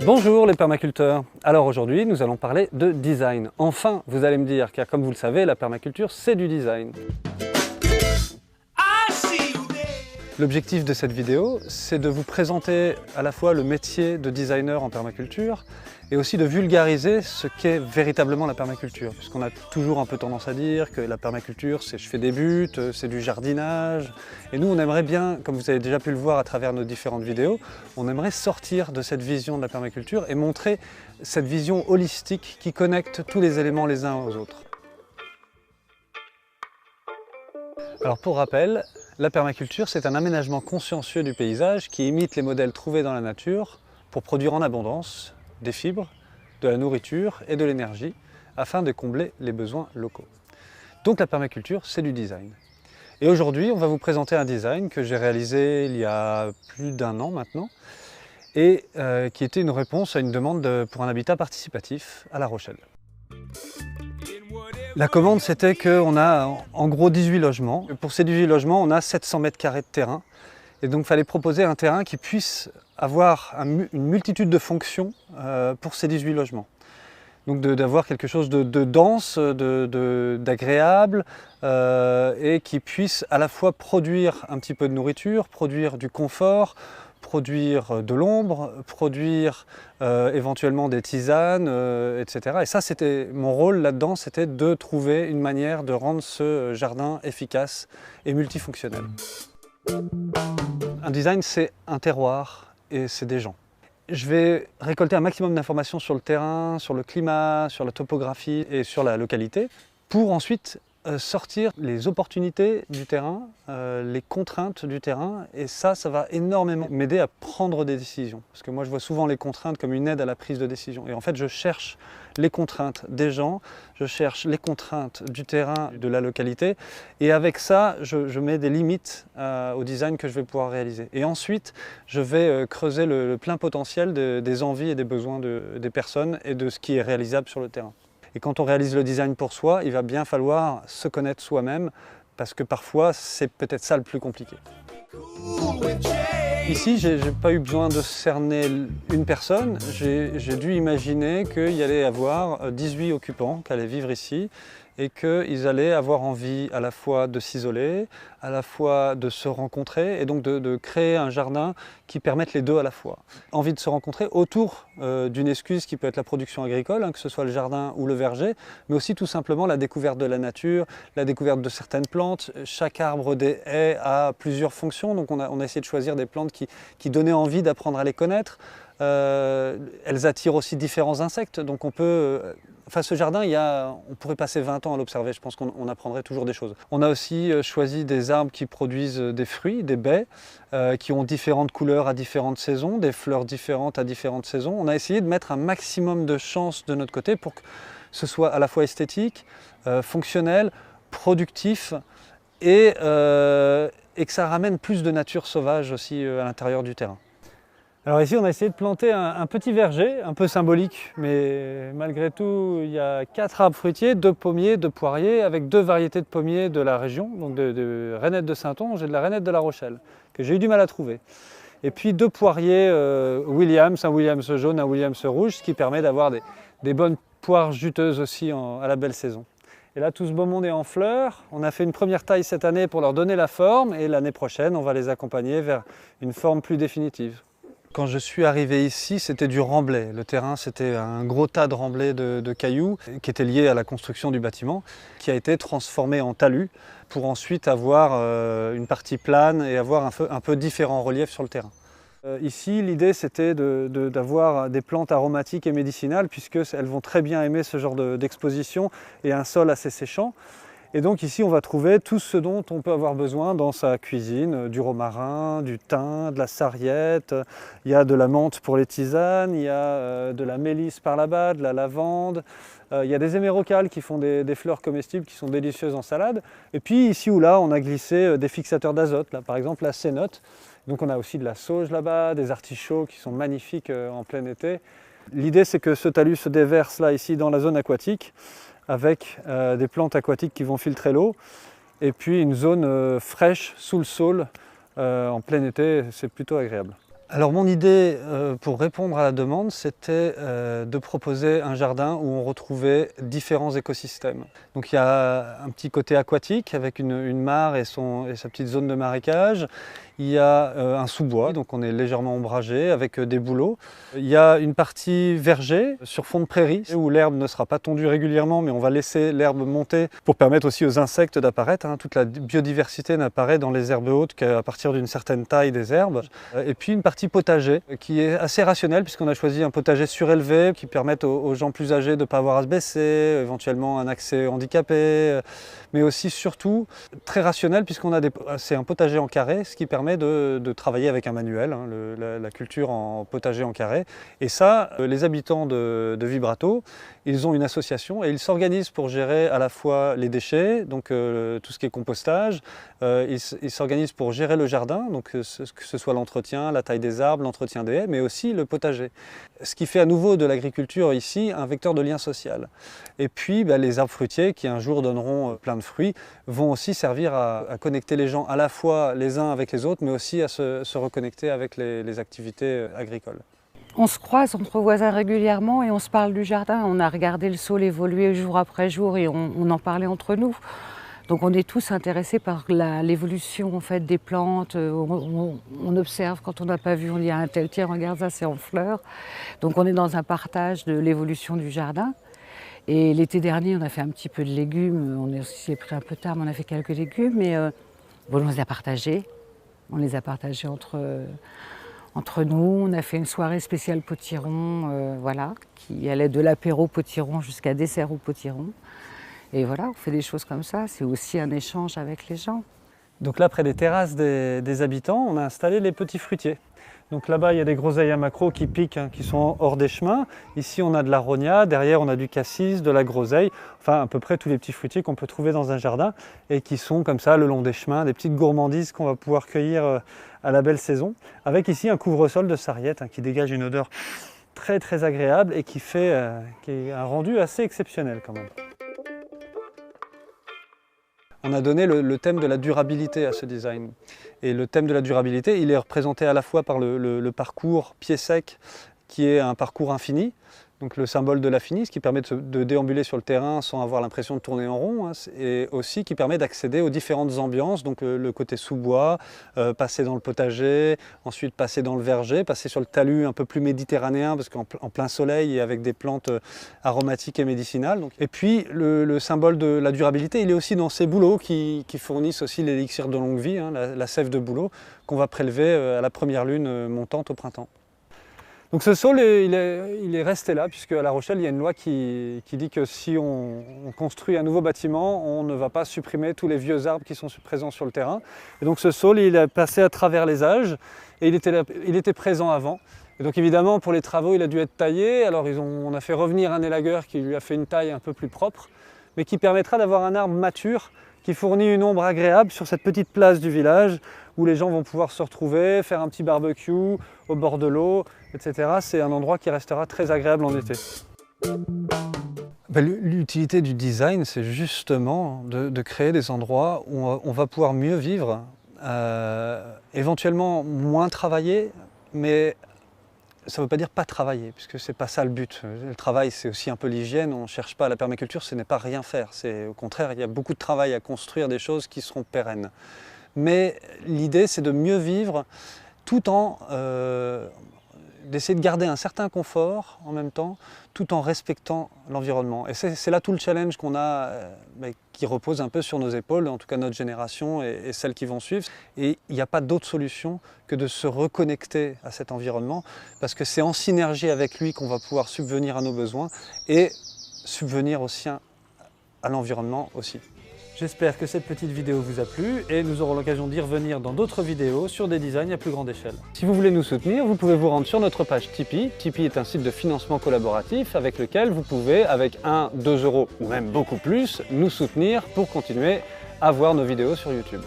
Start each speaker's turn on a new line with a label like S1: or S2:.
S1: Bonjour les permaculteurs. Alors aujourd'hui nous allons parler de design. Enfin vous allez me dire, car comme vous le savez la permaculture c'est du design. L'objectif de cette vidéo c'est de vous présenter à la fois le métier de designer en permaculture et aussi de vulgariser ce qu'est véritablement la permaculture. Puisqu'on a toujours un peu tendance à dire que la permaculture c'est je fais des buts, c'est du jardinage. Et nous on aimerait bien, comme vous avez déjà pu le voir à travers nos différentes vidéos, on aimerait sortir de cette vision de la permaculture et montrer cette vision holistique qui connecte tous les éléments les uns aux autres. Alors pour rappel, la permaculture c'est un aménagement consciencieux du paysage qui imite les modèles trouvés dans la nature pour produire en abondance des fibres, de la nourriture et de l'énergie afin de combler les besoins locaux. Donc la permaculture c'est du design. Et aujourd'hui on va vous présenter un design que j'ai réalisé il y a plus d'1 an maintenant et qui était une réponse à une demande pour un habitat participatif à La Rochelle. La commande c'était qu'on a en gros 18 logements. Pour ces 18 logements on a 700 mètres carrés de terrain et donc il fallait proposer un terrain qui puisse avoir une multitude de fonctions pour ces 18 logements. Donc d'avoir quelque chose de dense, d'agréable et qui puisse à la fois produire un petit peu de nourriture, produire du confort, produire de l'ombre, produire éventuellement des tisanes, etc. Et ça c'était mon rôle là-dedans, c'était de trouver une manière de rendre ce jardin efficace et multifonctionnel. Un design c'est un terroir et c'est des gens. Je vais récolter un maximum d'informations sur le terrain, sur le climat, sur la topographie et sur la localité pour ensuite sortir les opportunités du terrain, les contraintes du terrain et ça va énormément m'aider à prendre des décisions. Parce que moi je vois souvent les contraintes comme une aide à la prise de décision et en fait je cherche les contraintes des gens, je cherche les contraintes du terrain, de la localité et avec ça je mets des limites au design que je vais pouvoir réaliser. Et ensuite je vais creuser le plein potentiel des envies et des besoins des personnes et de ce qui est réalisable sur le terrain. Et quand on réalise le design pour soi, il va bien falloir se connaître soi-même parce que parfois c'est peut-être ça le plus compliqué. Ici, je n'ai pas eu besoin de cerner une personne, j'ai dû imaginer qu'il y allait y avoir 18 occupants qui allaient vivre ici et qu'ils allaient avoir envie à la fois de s'isoler, à la fois de se rencontrer et donc de créer un jardin qui permette les deux à la fois. Envie de se rencontrer autour d'une excuse qui peut être la production agricole, que ce soit le jardin ou le verger, mais aussi tout simplement la découverte de la nature, la découverte de certaines plantes. Chaque arbre des haies a plusieurs fonctions, donc on a essayé de choisir des plantes qui donnaient envie d'apprendre à les connaître. Elles attirent aussi différents insectes, donc on peut... Enfin, ce jardin, on pourrait passer 20 ans à l'observer, je pense qu'on apprendrait toujours des choses. On a aussi choisi des arbres qui produisent des fruits, des baies, qui ont différentes couleurs à différentes saisons, des fleurs différentes à différentes saisons. On a essayé de mettre un maximum de chance de notre côté pour que ce soit à la fois esthétique, fonctionnel, productif et que ça ramène plus de nature sauvage aussi à l'intérieur du terrain. Alors ici on a essayé de planter un petit verger, un peu symbolique, mais malgré tout il y a 4 arbres fruitiers, 2 pommiers, 2 poiriers, avec 2 variétés de pommiers de la région, donc de Rainette de Saintonge et de la Rainette de La Rochelle, que j'ai eu du mal à trouver. Et puis 2 poiriers Williams, un Williams jaune, un Williams rouge, ce qui permet d'avoir des bonnes poires juteuses aussi à la belle saison. Et là tout ce beau monde est en fleurs, on a fait une première taille cette année pour leur donner la forme, et l'année prochaine on va les accompagner vers une forme plus définitive. Quand je suis arrivé ici, c'était du remblai. Le terrain, c'était un gros tas de remblais de cailloux qui étaient liés à la construction du bâtiment, qui a été transformé en talus pour ensuite avoir une partie plane et avoir un peu différents reliefs sur le terrain. Ici, l'idée, c'était d'avoir des plantes aromatiques et médicinales, puisqu'elles vont très bien aimer ce genre d'exposition et un sol assez séchant. Et donc ici on va trouver tout ce dont on peut avoir besoin dans sa cuisine, du romarin, du thym, de la sarriette, il y a de la menthe pour les tisanes, il y a de la mélisse par là-bas, de la lavande, il y a des hémérocalles qui font des fleurs comestibles qui sont délicieuses en salade. Et puis ici ou là on a glissé des fixateurs d'azote, là par exemple la cénote. Donc on a aussi de la sauge là-bas, des artichauts qui sont magnifiques en plein été. L'idée c'est que ce talus se déverse là ici dans la zone aquatique, avec des plantes aquatiques qui vont filtrer l'eau et puis une zone fraîche sous le saule en plein été, c'est plutôt agréable. Alors mon idée pour répondre à la demande, c'était de proposer un jardin où on retrouvait différents écosystèmes. Donc il y a un petit côté aquatique avec une mare et sa petite zone de marécage. Il y a un sous-bois, donc on est légèrement ombragé avec des bouleaux. Il y a une partie verger sur fond de prairie où l'herbe ne sera pas tondue régulièrement, mais on va laisser l'herbe monter pour permettre aussi aux insectes d'apparaître. Toute la biodiversité n'apparaît dans les herbes hautes qu'à partir d'une certaine taille des herbes. Et puis une partie potager qui est assez rationnelle puisqu'on a choisi un potager surélevé qui permet aux gens plus âgés de ne pas avoir à se baisser, éventuellement un accès handicapé, mais aussi surtout très rationnel puisqu'on a c'est un potager en carré, ce qui permet de travailler avec un manuel, la culture en potager en carré. Et ça, les habitants de Vibrato, ils ont une association et ils s'organisent pour gérer à la fois les déchets, donc tout ce qui est compostage, ils s'organisent pour gérer le jardin, donc que ce soit l'entretien, la taille des arbres, l'entretien des haies, mais aussi le potager. Ce qui fait à nouveau de l'agriculture ici un vecteur de lien social. Et puis les arbres fruitiers qui un jour donneront plein de fruits vont aussi servir à connecter les gens à la fois les uns avec les autres, mais aussi à se reconnecter avec les activités agricoles.
S2: On se croise entre voisins régulièrement et on se parle du jardin. On a regardé le sol évoluer jour après jour et on en parlait entre nous. Donc on est tous intéressés par l'évolution en fait, des plantes. On observe quand on n'a pas vu, on dit à un tel, tiens regarde ça c'est en fleurs. Donc on est dans un partage de l'évolution du jardin. Et l'été dernier on a fait un petit peu de légumes. On s'est pris un peu tard mais on a fait quelques légumes. Mais bon, on les a partagés. On les a partagés entre nous. On a fait une soirée spéciale potiron, voilà, qui allait de l'apéro potiron jusqu'à dessert au potiron. Et voilà, on fait des choses comme ça, c'est aussi un échange avec les gens.
S1: Donc là, près des terrasses des habitants, on a installé les petits fruitiers. Donc là-bas, il y a des groseilles à maquereau qui piquent, qui sont hors des chemins. Ici, on a de l'aronia, derrière, on a du cassis, de la groseille, enfin à peu près tous les petits fruitiers qu'on peut trouver dans un jardin et qui sont comme ça le long des chemins, des petites gourmandises qu'on va pouvoir cueillir à la belle saison. Avec ici un couvre-sol de sarriette qui dégage une odeur très très agréable et qui est un rendu assez exceptionnel quand même. On a donné le thème de la durabilité à ce design. Et le thème de la durabilité, il est représenté à la fois par le parcours pied sec, qui est un parcours infini, donc le symbole de l'infini, ce qui permet de déambuler sur le terrain sans avoir l'impression de tourner en rond, et aussi qui permet d'accéder aux différentes ambiances, donc le côté sous-bois, passer dans le potager, ensuite passer dans le verger, passer sur le talus un peu plus méditerranéen, parce qu'en plein soleil et avec des plantes aromatiques et médicinales. Donc. Et puis le symbole de la durabilité, il est aussi dans ces bouleaux qui fournissent aussi l'élixir de longue vie, la sève de bouleau, qu'on va prélever à la première lune montante au printemps. Donc ce sol, il est resté là, puisque à La Rochelle, il y a une loi qui dit que si on construit un nouveau bâtiment, on ne va pas supprimer tous les vieux arbres qui sont présents sur le terrain. Et donc ce sol, il est passé à travers les âges, et il était présent avant. Et donc évidemment, pour les travaux, il a dû être taillé. Alors on a fait revenir un élagueur qui lui a fait une taille un peu plus propre, mais qui permettra d'avoir un arbre mature, qui fournit une ombre agréable sur cette petite place du village, où les gens vont pouvoir se retrouver, faire un petit barbecue au bord de l'eau, etc. C'est un endroit qui restera très agréable en été. L'utilité du design, c'est justement de créer des endroits où on va pouvoir mieux vivre, éventuellement moins travailler, mais ça ne veut pas dire pas travailler, puisque ce n'est pas ça le but. Le travail, c'est aussi un peu l'hygiène. On ne cherche pas à la permaculture, ce n'est pas rien faire. Au contraire, il y a beaucoup de travail à construire des choses qui seront pérennes. Mais l'idée, c'est de mieux vivre tout en d'essayer de garder un certain confort en même temps, tout en respectant l'environnement. Et c'est là tout le challenge qu'on a, qui repose un peu sur nos épaules, en tout cas notre génération et celles qui vont suivre. Et il n'y a pas d'autre solution que de se reconnecter à cet environnement, parce que c'est en synergie avec lui qu'on va pouvoir subvenir à nos besoins et subvenir aussi à l'environnement aussi. J'espère que cette petite vidéo vous a plu et nous aurons l'occasion d'y revenir dans d'autres vidéos sur des designs à plus grande échelle. Si vous voulez nous soutenir, vous pouvez vous rendre sur notre page Tipeee. Tipeee est un site de financement collaboratif avec lequel vous pouvez, avec 1, 2 € ou même beaucoup plus, nous soutenir pour continuer à voir nos vidéos sur YouTube.